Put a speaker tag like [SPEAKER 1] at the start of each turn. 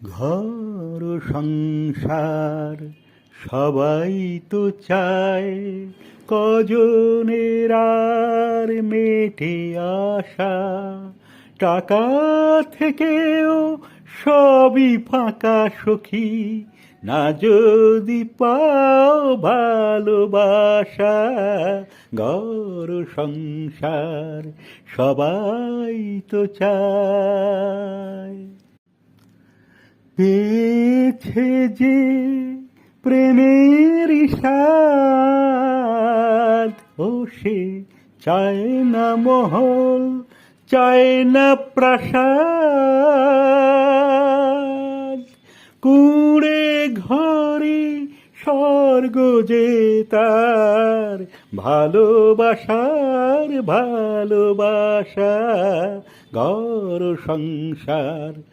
[SPEAKER 1] ঘর সংসার সবাই তো চায়, কজনের আর মেটে আশা। টাকা থেকেও সবই ফাঁকা সখী, না যদি পাও ভালোবাসা। ঘর সংসার সবাই তো চায়। পেয়েছে যে প্রেমের স্বাদ, ও সে চায় না মহল, চায় না প্রাসাদ। কুঁড়ে ঘরে স্বর্গ যে তার, ভালোবাসার ভালোবাসা। ঘর সংসার